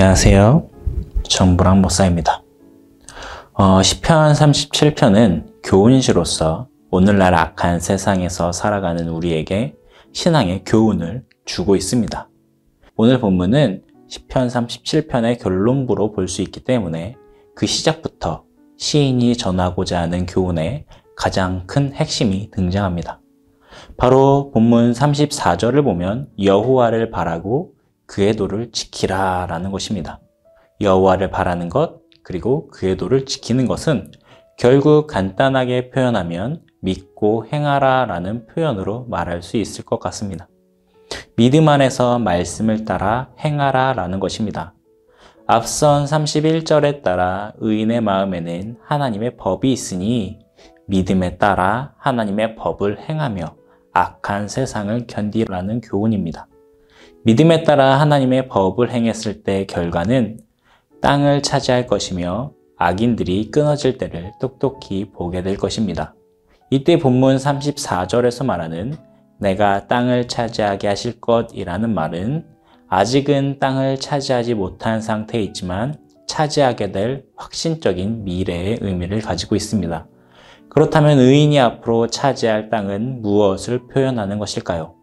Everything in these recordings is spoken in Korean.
안녕하세요. 정부랑 목사입니다. 시편 37편은 교훈시로서 오늘날 악한 세상에서 살아가는 우리에게 신앙의 교훈을 주고 있습니다. 오늘 본문은 시편 37편의 결론부로 볼 수 있기 때문에 그 시작부터 시인이 전하고자 하는 교훈의 가장 큰 핵심이 등장합니다. 바로 본문 34절을 보면 여호와를 바라고 그의 도를 지키라 라는 것입니다. 여호와를 바라는 것 그리고 그의 도를 지키는 것은 결국 간단하게 표현하면 믿고 행하라 라는 표현으로 말할 수 있을 것 같습니다. 믿음 안에서 말씀을 따라 행하라 라는 것입니다. 앞선 31절에 따라 의인의 마음에는 하나님의 법이 있으니 믿음에 따라 하나님의 법을 행하며 악한 세상을 견디라는 교훈입니다. 믿음에 따라 하나님의 법을 행했을 때 결과는 땅을 차지할 것이며 악인들이 끊어질 때를 똑똑히 보게 될 것입니다. 이때 본문 34절에서 말하는 내가 땅을 차지하게 하실 것이라는 말은 아직은 땅을 차지하지 못한 상태에 있지만 차지하게 될 확신적인 미래의 의미를 가지고 있습니다. 그렇다면 의인이 앞으로 차지할 땅은 무엇을 표현하는 것일까요?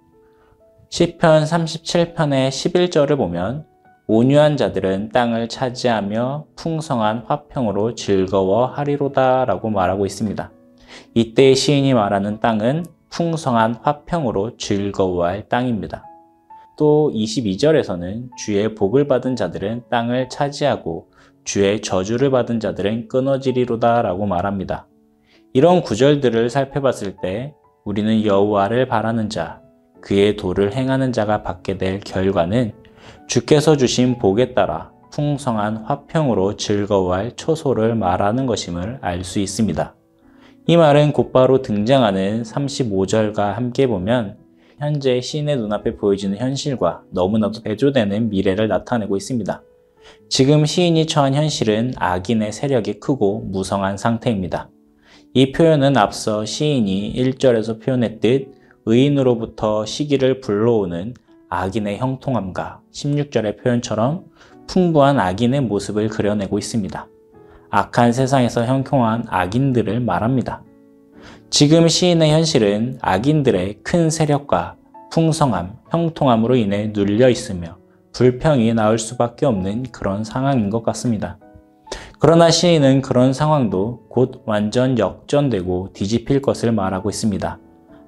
시편 37편의 11절을 보면 온유한 자들은 땅을 차지하며 풍성한 화평으로 즐거워하리로다 라고 말하고 있습니다. 이때 시인이 말하는 땅은 풍성한 화평으로 즐거워할 땅입니다. 또 22절에서는 주의 복을 받은 자들은 땅을 차지하고 주의 저주를 받은 자들은 끊어지리로다 라고 말합니다. 이런 구절들을 살펴봤을 때 우리는 여호와를 바라는 자, 그의 도를 행하는 자가 받게 될 결과는 주께서 주신 복에 따라 풍성한 화평으로 즐거워할 초소를 말하는 것임을 알 수 있습니다. 이 말은 곧바로 등장하는 35절과 함께 보면 현재 시인의 눈앞에 보여지는 현실과 너무나도 대조되는 미래를 나타내고 있습니다. 지금 시인이 처한 현실은 악인의 세력이 크고 무성한 상태입니다. 이 표현은 앞서 시인이 1절에서 표현했듯 의인으로부터 시기를 불러오는 악인의 형통함과 16절의 표현처럼 풍부한 악인의 모습을 그려내고 있습니다. 악한 세상에서 형통한 악인들을 말합니다. 지금 시인의 현실은 악인들의 큰 세력과 풍성함, 형통함으로 인해 눌려 있으며 불평이 나올 수밖에 없는 그런 상황인 것 같습니다. 그러나 시인은 그런 상황도 곧 완전 역전되고 뒤집힐 것을 말하고 있습니다.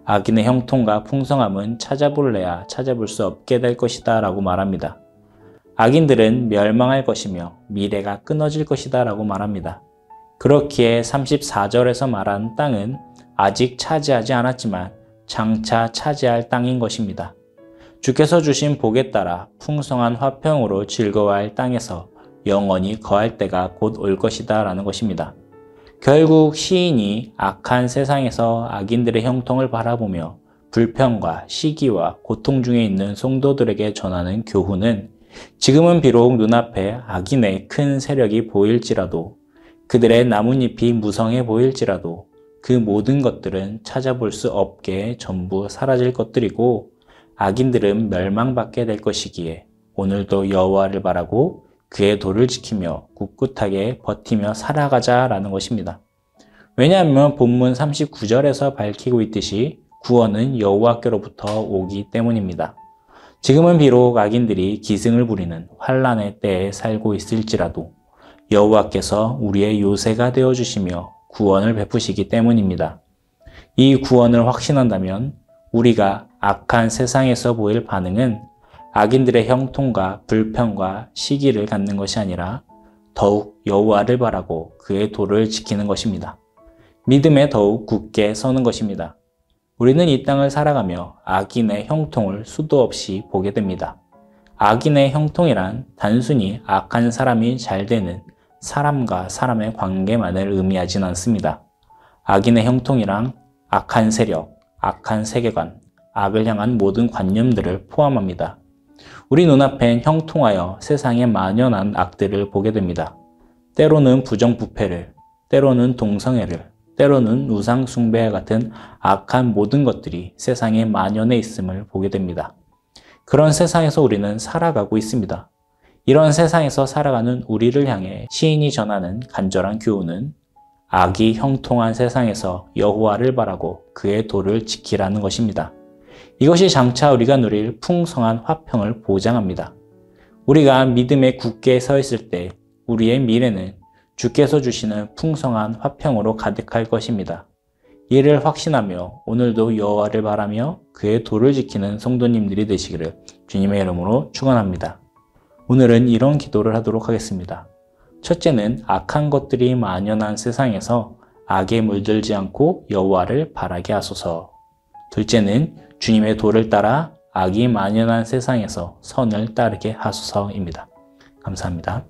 악인의 형통과 풍성함은 찾아볼래야 찾아볼 수 없게 될 것이다 라고 말합니다. 악인들은 멸망할 것이며 미래가 끊어질 것이다 라고 말합니다. 그렇기에 34절에서 말한 땅은 아직 차지하지 않았지만 장차 차지할 땅인 것입니다. 주께서 주신 복에 따라 풍성한 화평으로 즐거워할 땅에서 영원히 거할 때가 곧 올 것이다 라는 것입니다. 결국 시인이 악한 세상에서 악인들의 형통을 바라보며 불평과 시기와 고통 중에 있는 성도들에게 전하는 교훈은 지금은 비록 눈앞에 악인의 큰 세력이 보일지라도 그들의 나뭇잎이 무성해 보일지라도 그 모든 것들은 찾아볼 수 없게 전부 사라질 것들이고 악인들은 멸망받게 될 것이기에 오늘도 여호와를 바라고 그의 도를 지키며 꿋꿋하게 버티며 살아가자라는 것입니다. 왜냐하면 본문 39절에서 밝히고 있듯이 구원은 여호와께로부터 오기 때문입니다. 지금은 비록 악인들이 기승을 부리는 환난의 때에 살고 있을지라도 여호와께서 우리의 요새가 되어주시며 구원을 베푸시기 때문입니다. 이 구원을 확신한다면 우리가 악한 세상에서 보일 반응은 악인들의 형통과 불평과 시기를 갖는 것이 아니라 더욱 여호와를 바라고 그의 도를 지키는 것입니다. 믿음에 더욱 굳게 서는 것입니다. 우리는 이 땅을 살아가며 악인의 형통을 수도 없이 보게 됩니다. 악인의 형통이란 단순히 악한 사람이 잘 되는 사람과 사람의 관계만을 의미하진 않습니다. 악인의 형통이란 악한 세력, 악한 세계관, 악을 향한 모든 관념들을 포함합니다. 우리 눈앞엔 형통하여 세상에 만연한 악들을 보게 됩니다. 때로는 부정부패를, 때로는 동성애를, 때로는 우상 숭배와 같은 악한 모든 것들이 세상에 만연해 있음을 보게 됩니다. 그런 세상에서 우리는 살아가고 있습니다. 이런 세상에서 살아가는 우리를 향해 시인이 전하는 간절한 교훈은 악이 형통한 세상에서 여호와를 바라고 그의 도를 지키라는 것입니다. 이것이 장차 우리가 누릴 풍성한 화평을 보장합니다. 우리가 믿음에 굳게 서 있을 때 우리의 미래는 주께서 주시는 풍성한 화평으로 가득할 것입니다. 이를 확신하며 오늘도 여호와를 바라며 그의 도를 지키는 성도님들이 되시기를 주님의 이름으로 축원합니다. 오늘은 이런 기도를 하도록 하겠습니다. 첫째는 악한 것들이 만연한 세상에서 악에 물들지 않고 여호와를 바라게 하소서. 둘째는 주님의 도를 따라 악이 만연한 세상에서 선을 따르게 하소서입니다. 감사합니다.